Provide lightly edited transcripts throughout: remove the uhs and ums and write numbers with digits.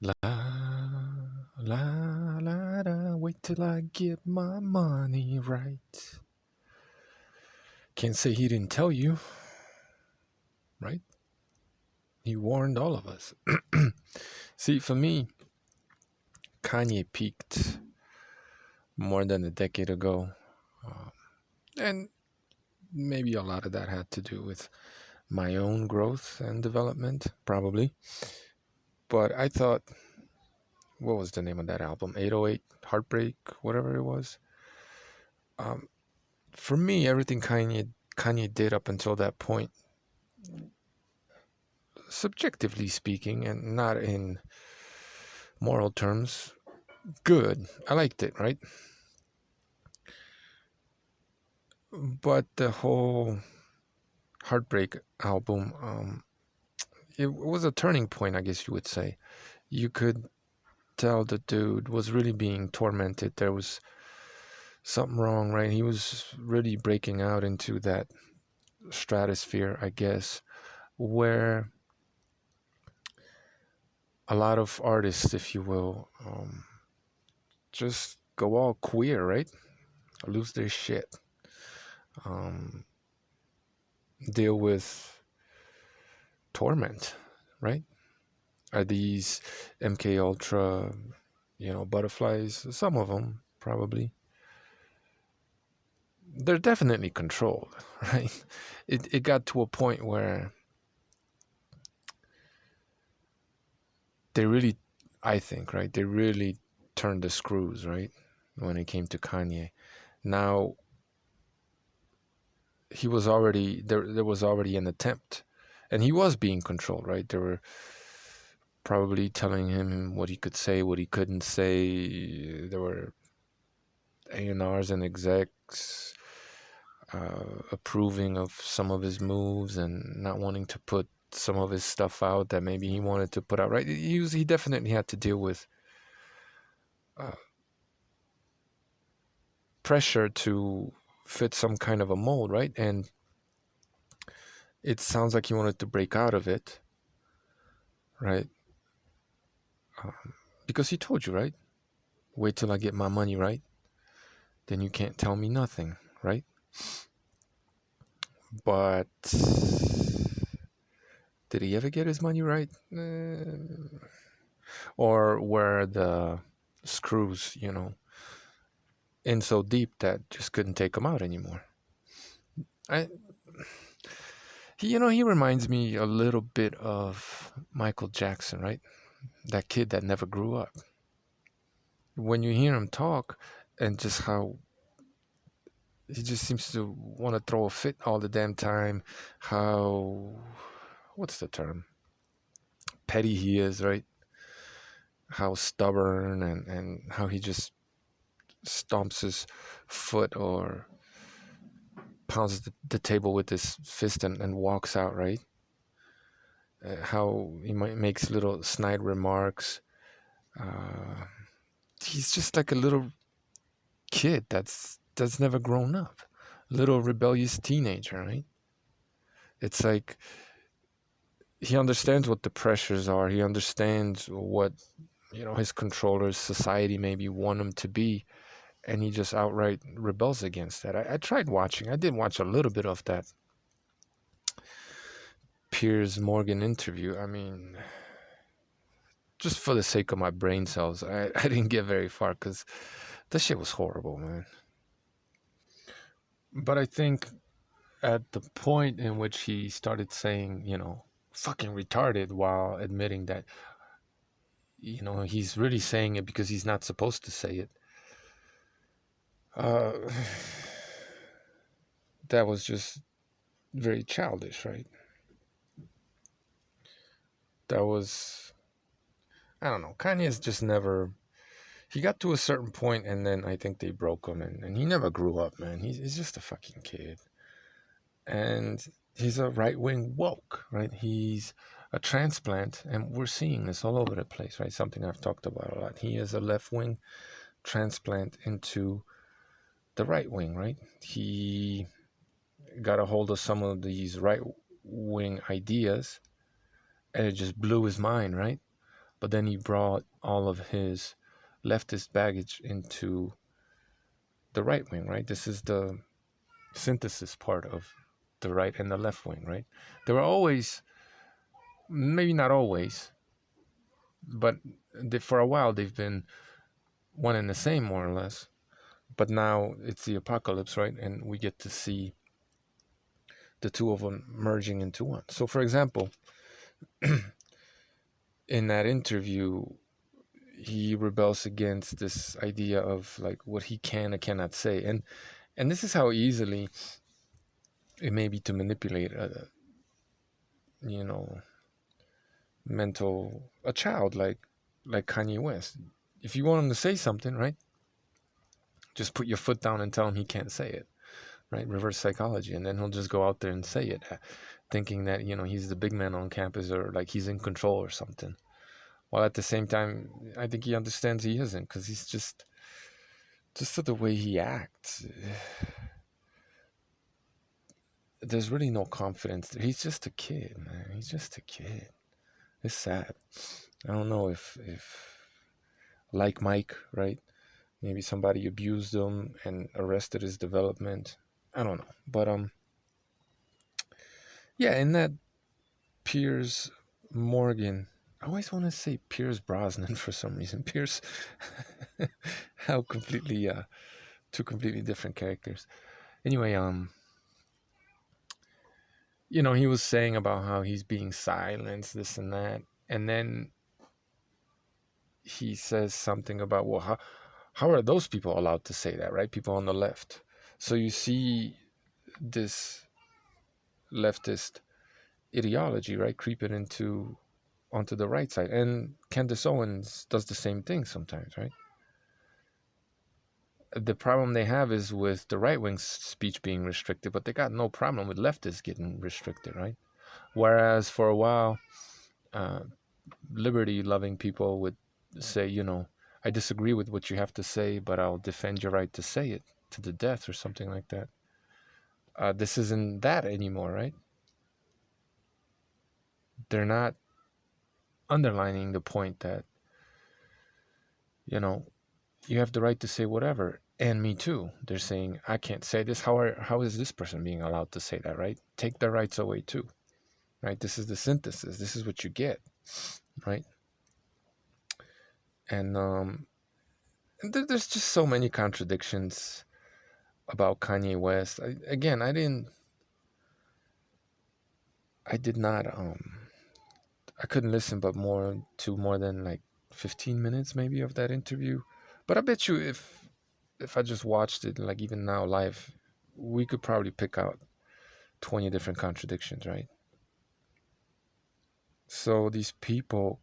La la la la. Wait till I get my money right. Can't say he didn't tell you, right? He warned all of us. See, for me, Kanye peaked more than a decade ago. Um, and maybe a lot of that had to do with my own growth and development, probably. But I thought, what was the name of that album? 808 Heartbreak, whatever it was. Um, for me, everything Kanye did up until that point, subjectively speaking, and not in moral terms, good. I liked it, right? But the whole Heartbreak album, it was a turning point, I guess you would say. You could tell the dude was really being tormented. There was something wrong, right? He was really breaking out into that stratosphere, I guess, where a lot of artists, if you will, just go all queer, right? Lose their shit, um, deal with torment, right? Are these MK Ultra, butterflies? Some of them, probably. They're definitely controlled, right? It got to a point where they really, I think, right? They really turned the screws, right? When it came to Kanye. Now, he was already there was already an attempt, and he was being controlled, right? They were probably telling him what he could say, what he couldn't say. There were A&Rs and execs approving of some of his moves and not wanting to put some of his stuff out that maybe he wanted to put out, right? He definitely had to deal with uh, pressure to fit some kind of a mold, right? And it sounds like he wanted to break out of it, right? Because he told you, right? Wait till I get my money right, then you can't tell me nothing, right? But did he ever get his money right? Or were the screws, in so deep that just couldn't take him out anymore? I, he reminds me a little bit of Michael Jackson, right? That kid that never grew up. When you hear him talk, and just how he just seems to want to throw a fit all the damn time. How, what's the term? Petty he is, right? How stubborn, and how he just stomps his foot or pounds the table with his fist and walks out, right? How he might makes little snide remarks. Uh, he's just like a little kid that's never grown up, little rebellious teenager, right? It's like he understands what the pressures are. He understands what his controllers, society maybe want him to be, and he just outright rebels against that. I tried watching. I did watch a little bit of that Piers Morgan interview. I mean, just for the sake of my brain cells, I didn't get very far because the shit was horrible, man. But I think at the point in which he started saying, fucking retarded while admitting that, he's really saying it because he's not supposed to say it. Uh, that was just very childish, right? That was, I don't know. Kanye's just never. He got to a certain point, and then I think they broke him, and he never grew up, man. He's just a fucking kid. And he's a right wing woke, right? He's a transplant, and we're seeing this all over the place, right? Something I've talked about a lot. He is a left wing transplant into the right wing, right? He got a hold of some of these right wing ideas, and it just blew his mind, right? but then he brought all of his leftist baggage into the right wing, right? This is the synthesis part of the right and the left wing, right? There were always, maybe not always, but for a while they've been one and the same, more or less. But now it's the apocalypse, right? And we get to see the two of them merging into one. So, for example, in that interview, he rebels against this idea of like what he can or cannot say, and this is how easily it may be to manipulate you know, a child like Kanye West. If you want him to say something, right, just put your foot down and tell him he can't say it, right? Reverse psychology, and then he'll just go out there and say it, thinking that he's the big man on campus or like he's in control or something. While at the same time, I think he understands he isn't, because he's just the way he acts. There's really no confidence there. He's just a kid, man. He's just a kid. It's sad. I don't know if like Mike, right? Maybe somebody abused him and arrested his development. I don't know. But yeah, in that Piers Morgan, I always want to say Piers Brosnan for some reason. Piers, how completely two completely different characters. Anyway, he was saying about how he's being silenced, this and that, and then he says something about, well, how are those people allowed to say that, right? People on the left. So you see this leftist ideology, right, creeping onto the right side, and Candace Owens does the same thing sometimes, right? The problem they have is with the right wing speech being restricted, but they got no problem with leftists getting restricted, right? Whereas for a while, uh, liberty loving people would say, I disagree with what you have to say, but I'll defend your right to say it to the death or something like that. This isn't that anymore, right? They're not underlining the point that, you have the right to say whatever, and me too. They're saying, I can't say this. How is this person being allowed to say that, right? Take their rights away too, right? This is the synthesis. This is what you get, right? And there's just so many contradictions about Kanye West. I did not, I couldn't listen but more than like 15 minutes maybe of that interview. But I bet you if I just watched it, like even now live, we could probably pick out 20 different contradictions, right? So these people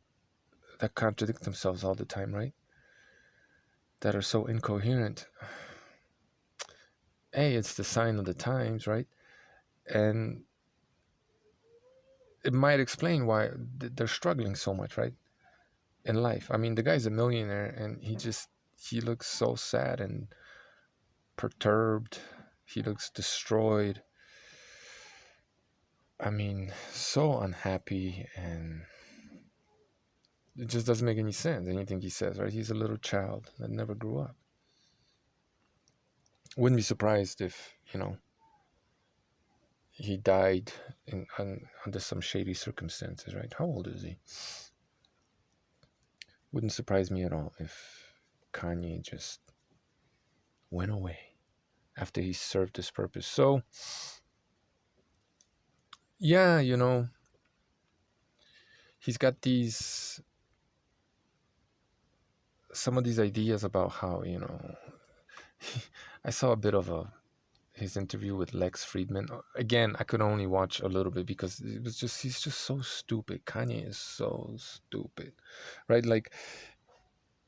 that contradict themselves all the time, right? That are so incoherent. Hey, it's the sign of the times, right? And it might explain why they're struggling so much, right? In life. I mean, the guy's a millionaire and he looks so sad and perturbed. He looks destroyed. I mean, so unhappy, and it just doesn't make any sense, anything he says, right? He's a little child that never grew up. Wouldn't be surprised if, he died under some shady circumstances, right? How old is he? Wouldn't surprise me at all if Kanye just went away after he served his purpose. So, yeah, he's got some of these ideas about how, I saw a bit of his interview with Lex Friedman. Again, I could only watch a little bit because he's just so stupid. Kanye is so stupid, right? Like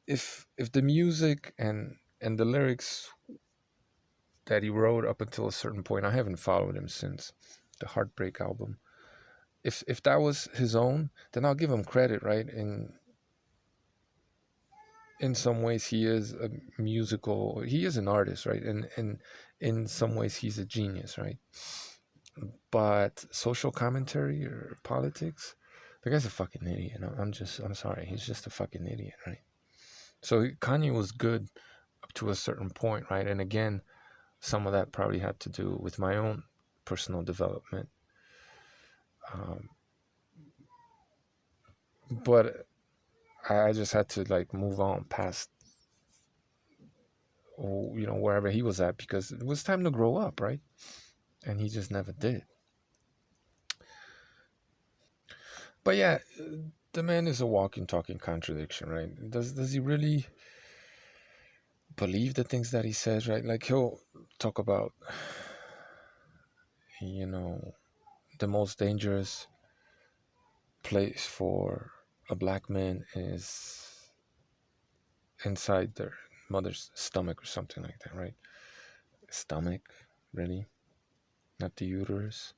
if the music and the lyrics that he wrote up until a certain point, I haven't followed him since the Heartbreak album. If that was his own, then I'll give him credit, right? In some ways he is he is an artist, right? And in some ways he's a genius, right? But social commentary or politics, The guy's a fucking idiot. I'm sorry. He's just a fucking idiot, right? So Kanye was good up to a certain point, right? And again, some of that probably had to do with my own personal development. Um, but I just had to like move on past, wherever he was at, because it was time to grow up, right? And he just never did. But yeah, the man is a walking, talking contradiction, right? Does he really believe the things that he says, right? Like he'll talk about, you know, the most dangerous place for a black man is inside their mother's stomach or something like that, right? Stomach, really? Not the uterus?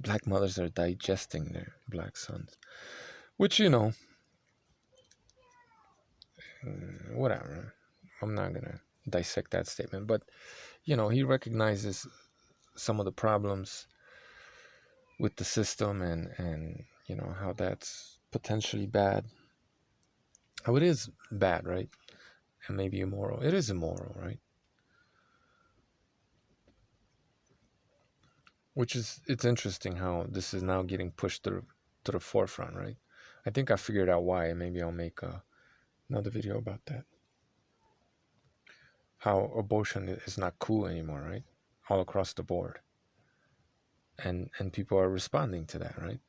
Black mothers are digesting their black sons, which, whatever. I'm not gonna dissect that statement, but he recognizes some of the problems with the system, and how that's potentially bad, how it is bad, right? And maybe immoral. It is immoral, right? Which is, it's interesting how this is now getting pushed to the forefront, right? I think I figured out why, and maybe I'll make another video about that. How abortion is not cool anymore, right? All across the board, and people are responding to that, right?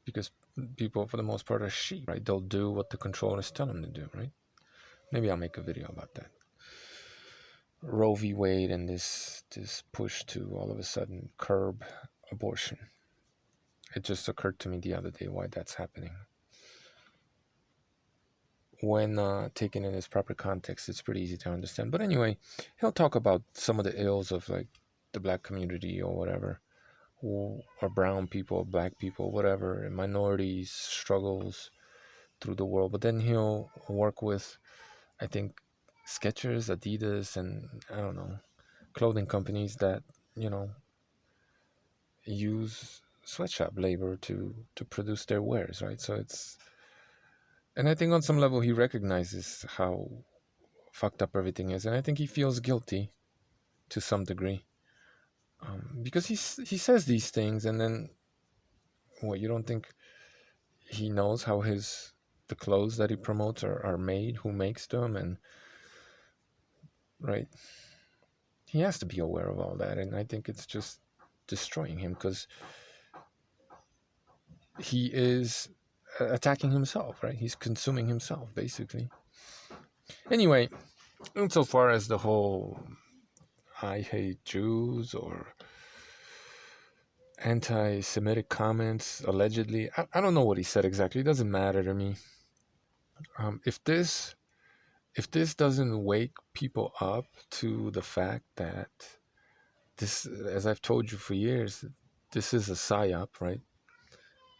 Because people, for the most part, are sheep, right? They'll do what the controllers tell them to do, right? Maybe I'll make a video about that. Roe v. Wade and this push to all of a sudden curb abortion. It just occurred to me the other day why that's happening. When taken in its proper context, it's pretty easy to understand. But anyway, he'll talk about some of the ills of like the black community or whatever, or brown people, black people, whatever, and minorities struggles through the world. But then he'll work with, I think, Skechers, Adidas, and I don't know, clothing companies that use sweatshop labor to produce their wares, right? So it's, and I think on some level he recognizes how fucked up everything is, and I think he feels guilty to some degree, because he says these things, and then what, you don't think he knows how the clothes that he promotes are made, who makes them, and right, he has to be aware of all that, and I think it's just destroying him because he is attacking himself, right? He's consuming himself basically. Anyway, insofar as the whole I hate Jews or anti-Semitic comments, allegedly, I don't know what he said exactly. It doesn't matter to me. If this doesn't wake people up to the fact that this, as I've told you for years, this is a psyop, right?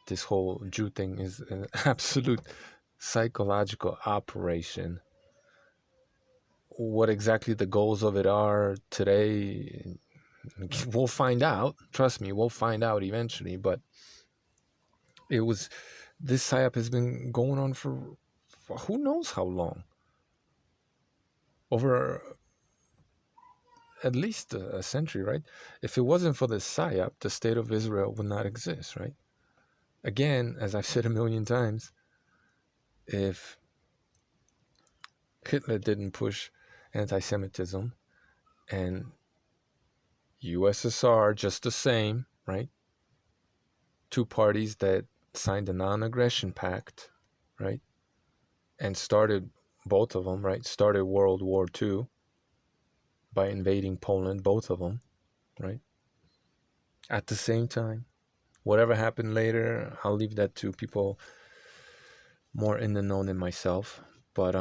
This whole Jew thing is an absolute psychological operation. What exactly the goals of it are today, we'll find out. Trust me, we'll find out eventually. But it was, this psyop has been going on for who knows how long, over at least a century, right? If it wasn't for the psyop, the state of Israel would not exist, right? Again, as I've said a million times, if Hitler didn't push anti-Semitism and USSR just the same, right? Two parties that signed a non-aggression pact, right? And started, both of them, right? Started World War II by invading Poland, both of them, right? At the same time. Whatever happened later, I'll leave that to people more in the know than myself. But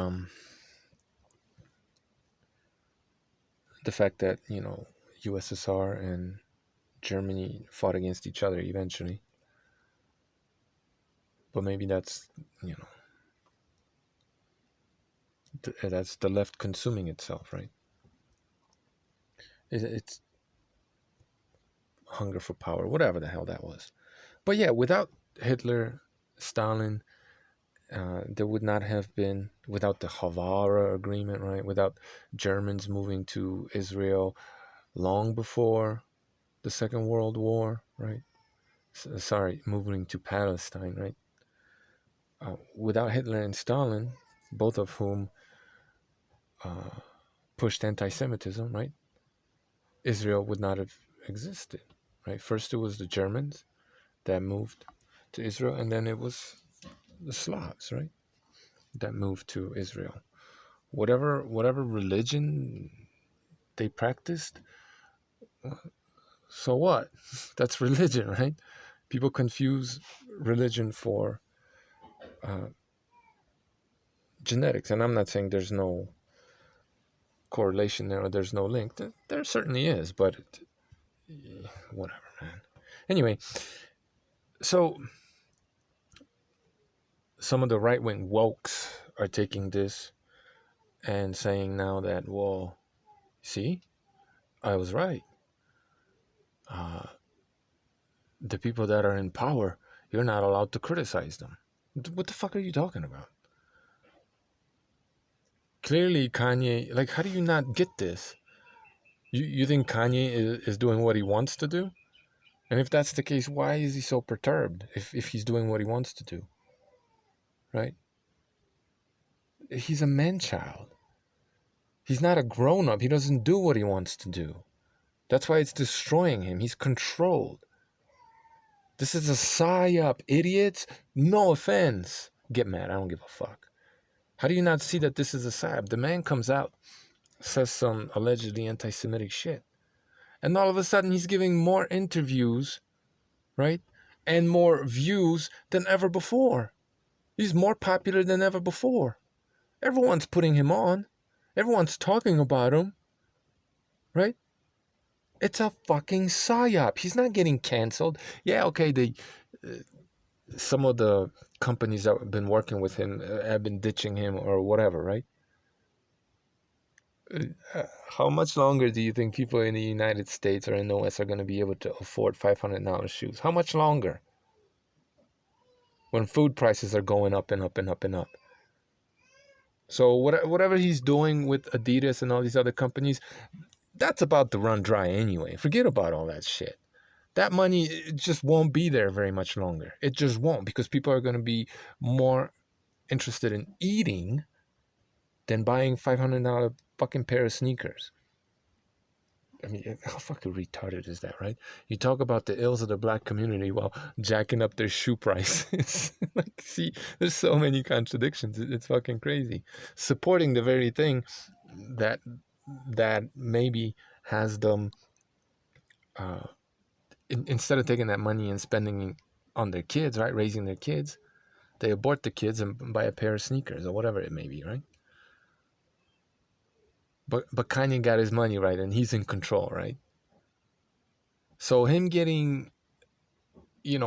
the fact that, USSR and Germany fought against each other eventually. But maybe that's, that's the left consuming itself, right? It's hunger for power, whatever the hell that was. But yeah, without Hitler, Stalin, there would not have been, without the Havara agreement, right? Without Germans moving to Israel long before the Second World War, right? Sorry, moving to Palestine, right? Without Hitler and Stalin, both of whom uh, pushed anti-Semitism, right? Israel would not have existed, right? First it was the Germans that moved to Israel, and then it was the Slavs, right, that moved to Israel. Whatever religion they practiced, so what? That's religion, right? People confuse religion for uh, genetics, and I'm not saying there's no correlation there or there's no link. There certainly is, but whatever, man. Anyway, so some of the right-wing wokes are taking this and saying now that, well, see, I was right. The people that are in power, you're not allowed to criticize them. What the fuck are you talking about? Clearly, Kanye, like, how do you not get this? You think Kanye is doing what he wants to do? And if that's the case, why is he so perturbed if he's doing what he wants to do? Right? He's a man-child. He's not a grown-up. He doesn't do what he wants to do. That's why it's destroying him. He's controlled. This is a psyop, idiots. No offense. Get mad. I don't give a fuck. How do you not see that this is a psyop? The man comes out, says some allegedly anti-Semitic shit, and all of a sudden he's giving more interviews, right? And more views than ever before. He's more popular than ever before. Everyone's putting him on. Everyone's talking about him, right? It's a fucking psyop. He's not getting canceled. Yeah, okay, some of the companies that have been working with him have been ditching him or whatever, right? How much longer do you think people in the United States or in the West are going to be able to afford $500 shoes? How much longer? When food prices are going up and up and up and up. So whatever he's doing with Adidas and all these other companies, that's about to run dry anyway. Forget about all that shit. That money, it just won't be there very much longer. It just won't, because people are going to be more interested in eating than buying $500 fucking pair of sneakers. I mean, how fucking retarded is that, right? You talk about the ills of the black community while jacking up their shoe prices. Like, see, there's so many contradictions. It's fucking crazy. Supporting the very thing that maybe has them, instead of taking that money and spending on their kids, right, raising their kids, they abort the kids and buy a pair of sneakers or whatever it may be, right? But Kanye got his money, right, and he's in control, right? So him getting,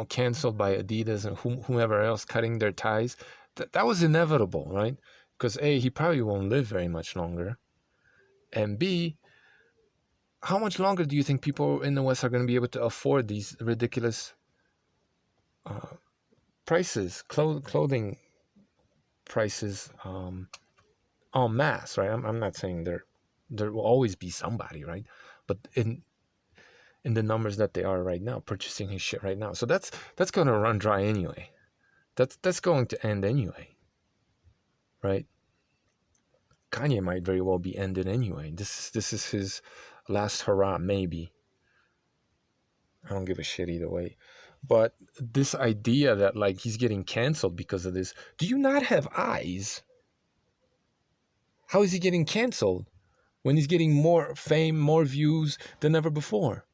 canceled by Adidas and whomever else cutting their ties, that was inevitable, right? Because A, he probably won't live very much longer. And B, how much longer do you think people in the West are going to be able to afford these ridiculous prices, clothing prices, en masse, right? I'm not saying there will always be somebody, right? But in the numbers that they are right now, purchasing his shit right now. So that's going to run dry anyway. That's going to end anyway, right? Kanye might very well be ended anyway. This is his last hurrah, maybe. I don't give a shit either way. But this idea that, like, he's getting canceled because of this, do you not have eyes? How is he getting canceled when he's getting more fame, more views than ever before?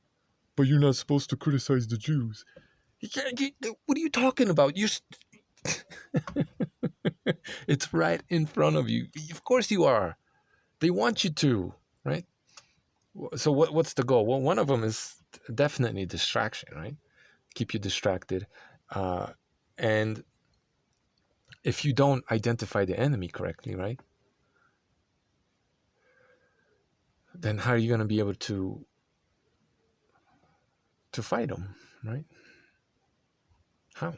But you're not supposed to criticize the Jews. What are you talking about? It's right in front of you. Of course you are. They want you to, right? So what's the goal? Well, one of them is definitely distraction, right? Keep you distracted. And if you don't identify the enemy correctly, right, then how are you going to be able to to fight them, right? How?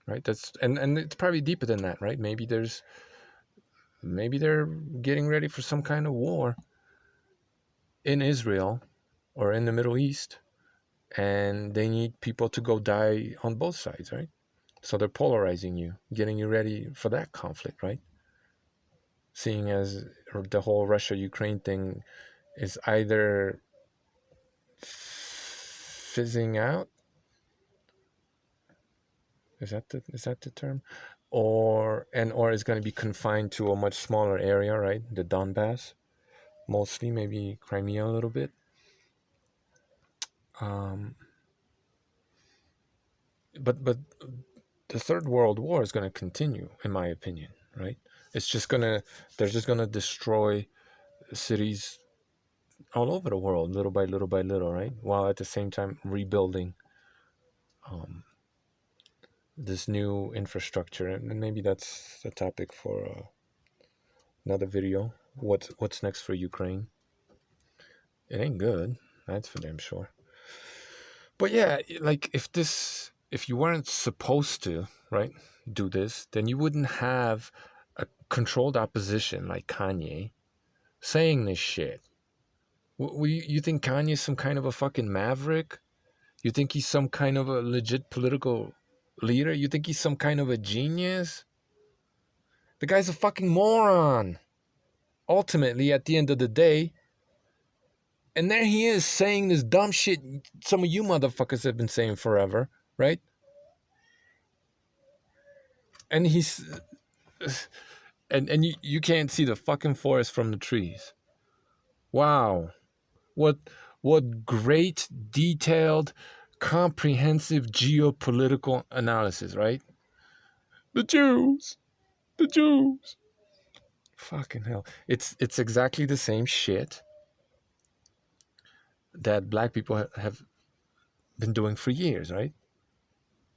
Right? That's and it's probably deeper than that, right? Maybe they're getting ready for some kind of war in Israel or in the Middle East, and they need people to go die on both sides, right? So they're polarizing you, getting you ready for that conflict, right? Seeing as the whole Russia-Ukraine thing is either fizzing out, is that the term, or is going to be confined to a much smaller area, right? The Donbass, mostly, maybe Crimea a little bit. But the Third World War is going to continue, in my opinion, right? They're just gonna destroy cities all over the world, little by little by little, right? While at the same time rebuilding this new infrastructure, and maybe that's the topic for another video. What's next for Ukraine? It ain't good, that's for damn sure. But yeah, like if you weren't supposed to, right, do this, then you wouldn't have a controlled opposition like Kanye saying this shit. You think Kanye's some kind of a fucking maverick? You think he's some kind of a legit political leader? You think he's some kind of a genius? The guy's a fucking moron. Ultimately, at the end of the day. And there he is saying this dumb shit some of you motherfuckers have been saying forever, right? And he's... And you can't see the fucking forest from the trees. Wow. What great, detailed, comprehensive geopolitical analysis, right? The Jews. The Jews. Fucking hell. It's exactly the same shit that black people have been doing for years, right?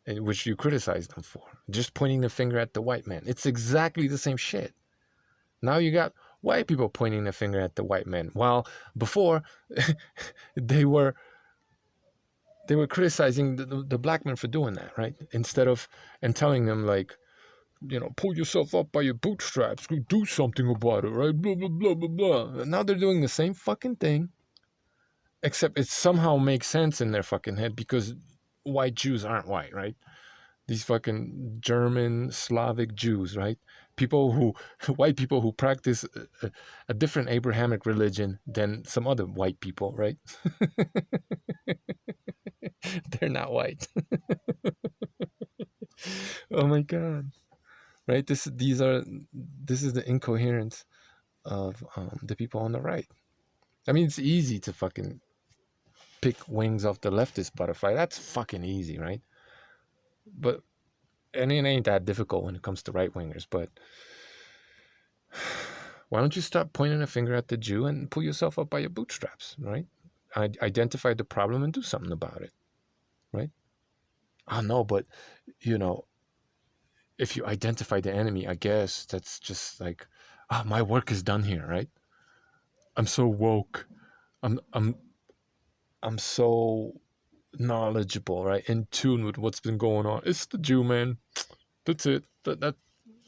Which you criticize them for. Just pointing the finger at the white man. It's exactly the same shit. Now you got white people pointing the finger at the white man. While before, they were criticizing the black men for doing that, right? Instead of, and telling them like, you know, pull yourself up by your bootstraps, do something about it, right? Blah, blah, blah, blah, blah. Now they're doing the same fucking thing, except it somehow makes sense in their fucking head because white Jews aren't white, right? These fucking German, Slavic Jews, right? White people who practice a different Abrahamic religion than some other white people, right? They're not white. Oh my God. Right? This is the incoherence of the people on the right. I mean, it's easy to fucking pick wings off the leftist butterfly. That's fucking easy, right? But, and it ain't that difficult when it comes to right-wingers, but why don't you stop pointing a finger at the Jew and pull yourself up by your bootstraps, right? Identify the problem and do something about it, right? Oh, no, but, you know, if you identify the enemy, I guess that's just like, my work is done here, right? I'm so woke. I'm so knowledgeable, right? In tune with what's been going on. It's the Jew, man. That's it. That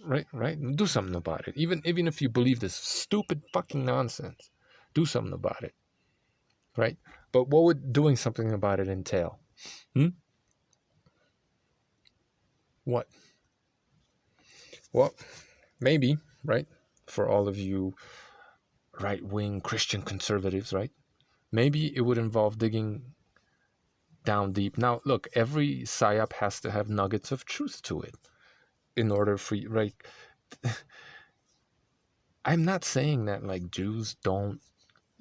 right? Do something about it. Even if you believe this stupid fucking nonsense, do something about it, right? But what would doing something about it entail? What? Well, maybe, right? For all of you right-wing Christian conservatives, right? Maybe it would involve digging down deep. Now, look, every psyop has to have nuggets of truth to it in order for you, right? I'm not saying that like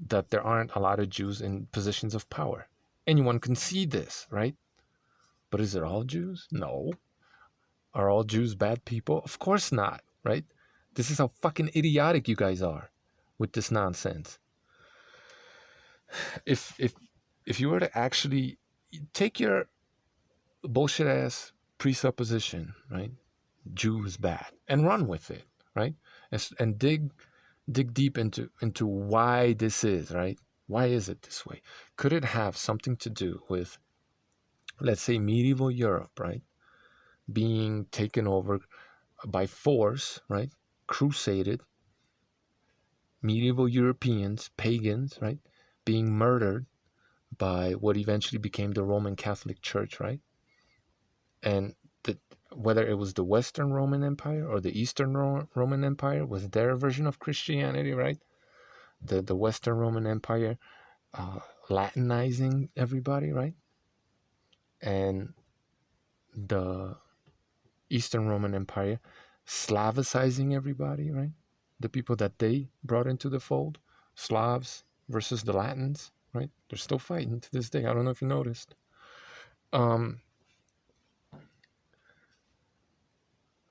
that there aren't a lot of Jews in positions of power. Anyone can see this, right? But is it all Jews? No. Are all Jews bad people? Of course not, right? This is how fucking idiotic you guys are with this nonsense. If you were to actually take your bullshit ass presupposition, right? Jews bad, and run with it, right? And dig deep into why this is, right? Why is it this way? Could it have something to do with, let's say, medieval Europe, right? Being taken over by force, right? Crusaded, medieval Europeans, pagans, right? Being murdered by what eventually became the Roman Catholic Church, right? And the, whether it was the Western Roman Empire or the Eastern Roman Empire was their version of Christianity, right? The Western Roman Empire uh, Latinizing everybody, right? And the Eastern Roman Empire Slavicizing everybody, right? The people that they brought into the fold, Slavs versus the Latins, right? They're still fighting to this day. I don't know if you noticed. Um,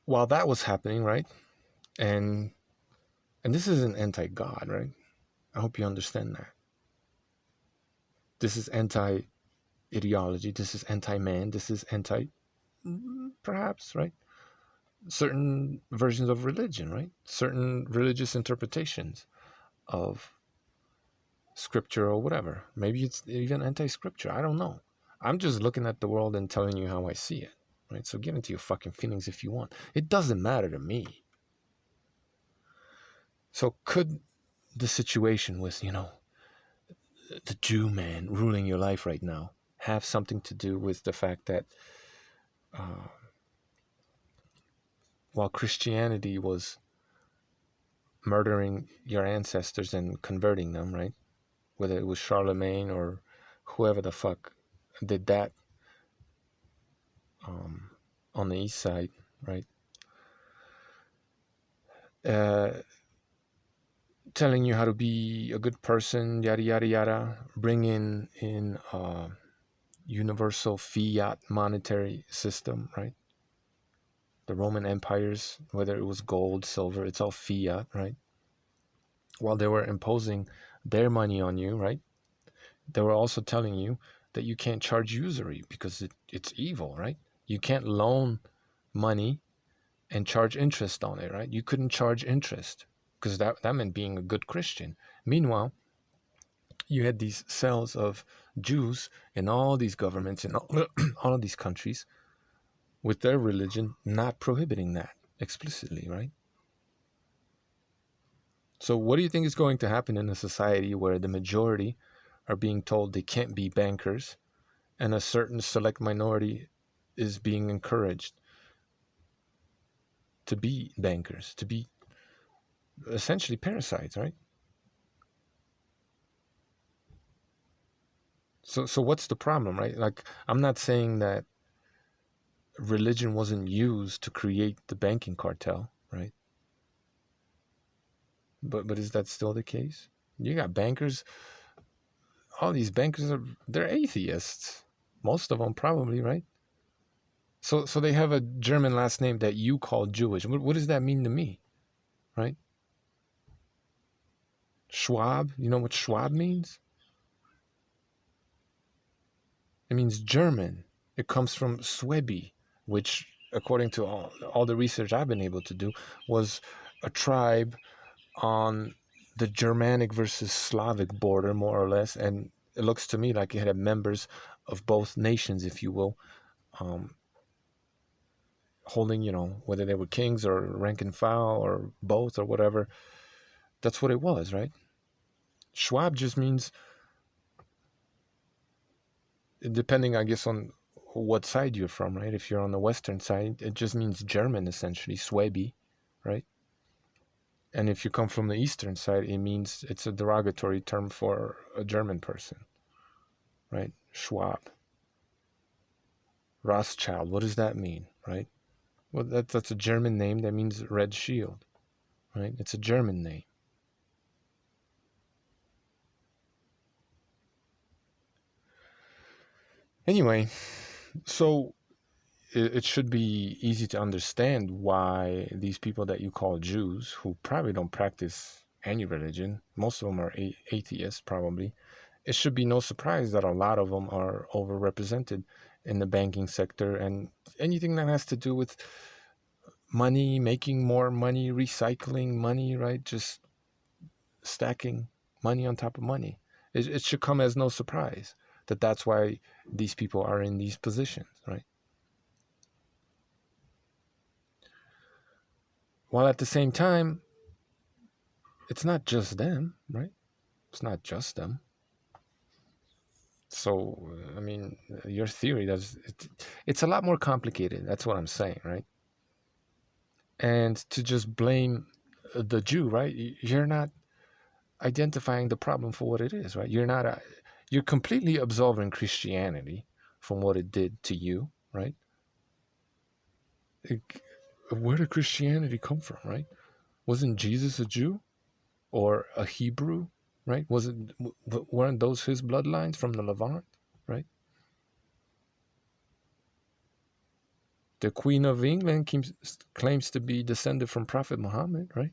while that was happening, right? And this isn't anti-God, right? I hope you understand that. This is anti-ideology. This is anti-man. This is anti, perhaps, right? Certain versions of religion, right? Certain religious interpretations of scripture or whatever. Maybe it's even anti-scripture. I don't know. I'm just looking at the world and telling you how I see it, right? So get into your fucking feelings if you want. It doesn't matter to me. So could the situation with, the Jew man ruling your life right now have something to do with the fact that uh, while Christianity was murdering your ancestors and converting them, right? Whether it was Charlemagne or whoever the fuck did that um, on the east side, right? Uh, telling you how to be a good person, yada yada yada. Bring in universal fiat monetary system, right? The Roman empires, whether it was gold, silver, it's all fiat, right? While they were imposing their money on you, right? They were also telling you that you can't charge usury because it's evil, right? You can't loan money and charge interest on it, right? You couldn't charge interest because that meant being a good Christian. Meanwhile, you had these cells of Jews in all these governments in all of these countries with their religion not prohibiting that explicitly, right? So what do you think is going to happen in a society where the majority are being told they can't be bankers and a certain select minority is being encouraged to be bankers, to be essentially parasites, right? So what's the problem, right? Like, I'm not saying that religion wasn't used to create the banking cartel, right? But is that still the case? You got bankers. All these bankers they're atheists. Most of them probably, right? So they have a German last name that you call Jewish. What does that mean to me, right? Schwab. You know what Schwab means? It means German. It comes from Swebi, which, according to all the research I've been able to do, was a tribe on the Germanic versus Slavic border, more or less. And it looks to me like it had members of both nations, if you will, um, holding, whether they were kings or rank and file or both or whatever. That's what it was, right? Schwab just means, depending, I guess, on what side you're from, right? If you're on the Western side, it just means German, essentially, Swabi, right? And if you come from the Eastern side, it means it's a derogatory term for a German person, right? Schwab. Rothschild, what does that mean, right? Well, that's a German name that means red shield, right? It's a German name. Anyway, so it should be easy to understand why these people that you call Jews, who probably don't practice any religion, most of them are atheists probably, it should be no surprise that a lot of them are overrepresented in the banking sector and anything that has to do with money, making more money, recycling money, right? Just stacking money on top of money. It should come as no surprise that that's why these people are in these positions, right? While at the same time, it's not just them, right? It's not just them. So, I mean, your theory does it's a lot more complicated. That's what I'm saying, right? And to just blame the Jew, right? You're not identifying the problem for what it is, right? You're completely absolving Christianity from what it did to you, right? It, where did Christianity come from, right? Wasn't Jesus a Jew or a Hebrew, right? Weren't those his bloodlines from the Levant, right? The Queen of England claims to be descended from Prophet Muhammad, right?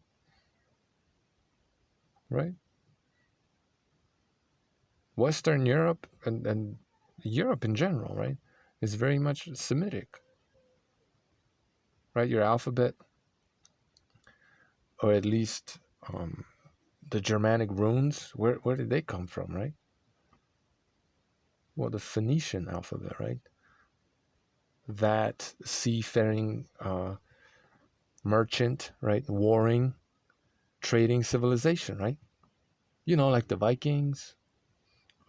Right? Western Europe and Europe in general, right, is very much Semitic, right? Your alphabet, or at least the Germanic runes, where did they come from, right? Well, the Phoenician alphabet, right? That seafaring merchant, right? Warring, trading civilization, right? You know, like the Vikings,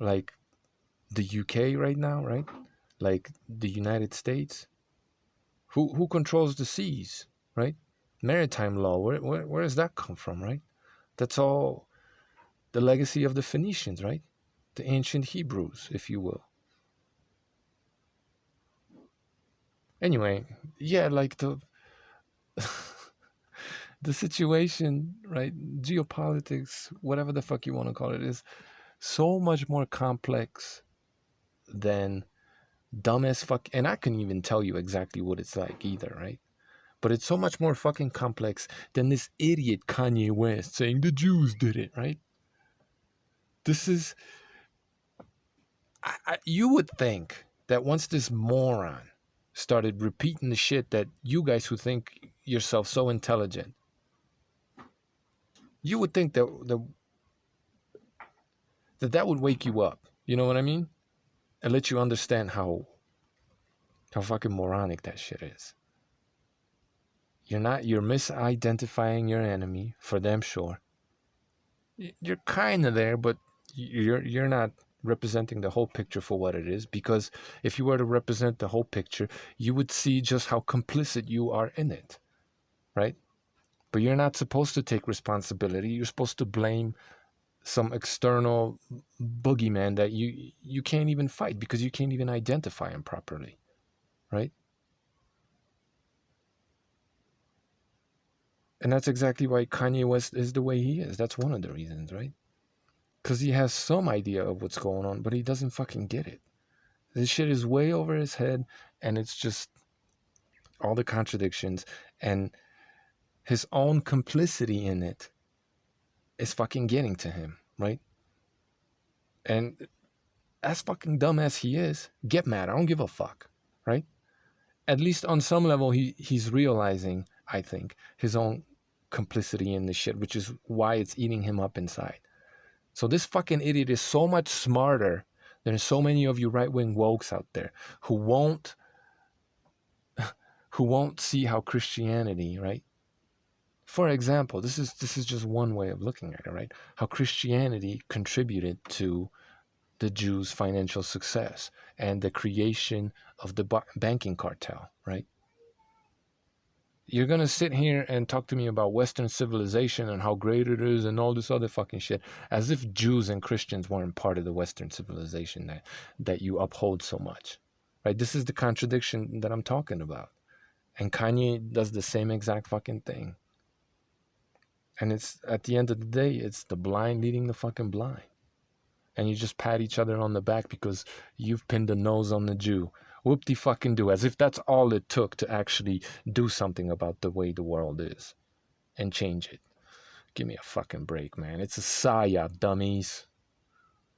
like the UK right now, right? Like the United States. Who controls the seas, right? Maritime law. Where does that come from, right? That's all the legacy of the Phoenicians, right? The ancient Hebrews, if you will. Anyway, yeah, like the situation, right? Geopolitics, whatever the fuck you want to call it, is so much more complex than dumb as fuck. And I couldn't even tell you exactly what it's like either, right? But it's so much more fucking complex than this idiot Kanye West saying the Jews did it, right? This is, you would think that once this moron started repeating the shit that you guys who think yourself so intelligent, you would think that would wake you up. You know what I mean? And let you understand how fucking moronic that shit is. You're misidentifying your enemy, for damn sure. You're kind of there, but you're not representing the whole picture for what it is, because if you were to represent the whole picture, you would see just how complicit you are in it, right? But you're not supposed to take responsibility. You're supposed to blame some external boogeyman that you can't even fight because you can't even identify him properly, right? And that's exactly why Kanye West is the way he is. That's one of the reasons, right? Because he has some idea of what's going on, but he doesn't fucking get it. This shit is way over his head, and it's just all the contradictions and his own complicity in it is fucking getting to him, right? And as fucking dumb as he is, get mad. I don't give a fuck, right? At least on some level, he's realizing, I think, his own complicity in this shit, which is why it's eating him up inside. So this fucking idiot is so much smarter than so many of you right-wing wokes out there who won't see how Christianity, right? For example, this is just one way of looking at it, right? How Christianity contributed to the Jews' financial success and the creation of the banking cartel, right? You're gonna sit here and talk to me about Western civilization and how great it is and all this other fucking shit, as if Jews and Christians weren't part of the Western civilization that you uphold so much, right? This is the contradiction that I'm talking about. And Kanye does the same exact fucking thing. And it's, at the end of the day, it's the blind leading the fucking blind. And you just pat each other on the back because you've pinned a nose on the Jew. Whoop-de-fucking-do, as if that's all it took to actually do something about the way the world is and change it. Give me a fucking break, man. It's a psyop, dummies.